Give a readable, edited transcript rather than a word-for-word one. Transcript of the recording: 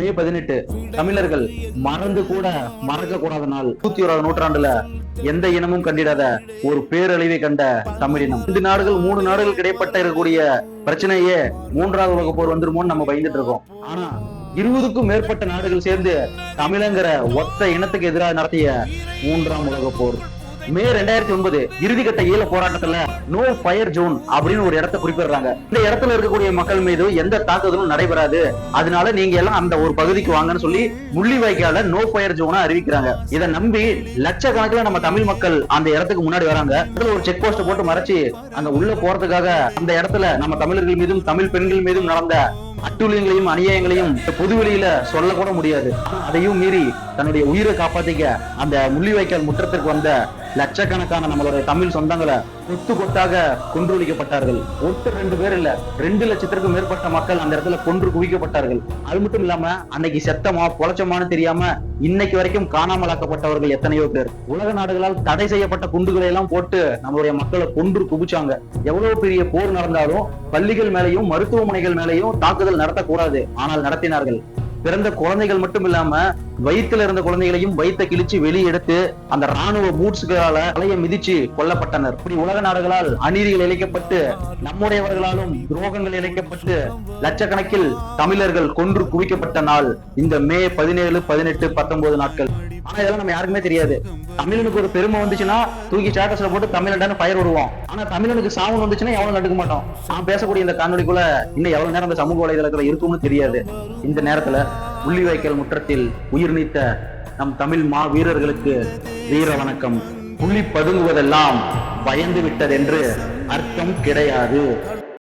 மே 18 தமிழர்கள் மறந்து கூட மறக்க கூடாத நாள். 21ஆம் நூற்றாண்டுல எந்த இனமும் கண்டிடாத ஒரு பேரழிவை கண்ட தமிழினம். 2 நாடுகள் 3 நாடுகளுக்கு இடைப்பட்ட இருக்கக்கூடிய பிரச்சனையே 3வது உலக போர் வந்துருமோன்னு நம்ம பயந்துட்டு இருக்கோம். ஆனா 20க்கும் மேற்பட்ட நாடுகள் சேர்ந்து தமிழங்கிற ஒத்த இனத்துக்கு எதிராக நடத்திய 3ஆம் உலக போர். மே 2009 இறுதிக்கட்ட ஈழ போராட்டத்துல நோ ஃபயர் ஜோன் அப்படின்னு ஒரு இடத்தை குறிப்பிடுறாங்க. இந்த இடத்துல இருக்கக்கூடிய மக்கள் மீது எந்த தாக்குதலும் நடைபெறாது, அதனால நீங்க எல்லாம் அந்த ஒரு பகுதிக்கு வாங்கன்னு சொல்லி முள்ளிவாய்க்கால நோ ஃபயர் ஜோனா அறிவிக்கிறாங்க. இதை நம்பி லட்சக்கணக்கில் நம்ம தமிழ் மக்கள் அந்த இடத்துக்கு முன்னாடி வராங்க. அதுல ஒரு செக் போஸ்ட் போட்டு மறைச்சு அந்த உள்ள போறதுக்காக அந்த இடத்துல நம்ம தமிழர்கள் மீதும் தமிழ் பெண்கள் மீதும் நடந்த அட்டூழியங்களையும் அநியாயங்களையும் பொதுவெளியில சொல்ல கூட முடியாது. அதையும் மீறி தன்னுடைய உயிரை காப்பாத்திக்க அந்த முள்ளிவாய்க்கால் முற்றத்திற்கு வந்த லட்சக்கணக்கான நம்மளுடைய தமிழ் சொந்தங்களை கொத்து கொத்தாக கொன்றொழிக்கப்பட்டார்கள். 1-2 பேர் இல்ல, 2 லட்சத்திற்கும் மேற்பட்ட மக்கள் அந்த இடத்துல கொன்று குவிக்கப்பட்டார்கள். அது மட்டும் இல்லாம அன்னைக்கு செத்தமா பொழைச்சமானு தெரியாம இன்னைக்கு வரைக்கும் காணாமலாக்கப்பட்டவர்கள் எத்தனையோ பேர். உலக நாடுகளால் தடை செய்யப்பட்ட குண்டுகளை எல்லாம் போட்டு நம்மளுடைய மக்களை கொன்று குவிச்சாங்க. எவ்வளவு பெரிய போர் நடந்தாலும் பள்ளிகள் மேலையும் மருத்துவமனைகள் மேலையும் தாக்குதல் நடத்தக்கூடாது, ஆனால் நடத்தினார்கள். பிறந்த குழந்தைகள் மட்டும் இல்லாம வயிற்றுல இருந்த குழந்தைகளையும் வயிற்ற கிழிச்சு வெளியெடுத்து அந்த ராணுவ பூட்ஸ்களால தலையை மிதிச்சு கொல்லப்பட்டனர். இப்படி உலக நாடுகளால் அநீதிகள் இழைக்கப்பட்டு நம்முடையவர்களாலும் துரோகங்கள் இழைக்கப்பட்டு லட்சக்கணக்கில் தமிழர்கள் கொன்று குவிக்கப்பட்ட நாள் இந்த மே 17, 18, 19 நாட்கள். ஆனா இதெல்லாம் நம்ம யாருக்குமே தெரியாது. தமிழனுக்கு ஒரு பெருமை வந்துச்சுன்னா தூக்கி ஸ்டேட்டஸ்ல போட்டு தமிழன்டான்னு ஃபயர் விடுவோம். ஆனா தமிழனுக்கு சாவு வந்துச்சுன்னா எவ்வளவு நடுக்க மாட்டோம். நான் பேசக்கூடிய இந்த காணொலிக்குள்ள இன்னும் எவ்வளவு நேரம் இந்த சமூக வலைதளத்துல இருக்கும்னு தெரியாது. இந்த நேரத்துல முள்ளிவாய்க்கால் முற்றத்தில் உயிர் நீத்த நம் தமிழ் மா வீரர்களுக்கு வீர வணக்கம். புள்ளி பதுங்குவதெல்லாம் பயந்து விட்டதென்று அர்த்தம் கிடையாது.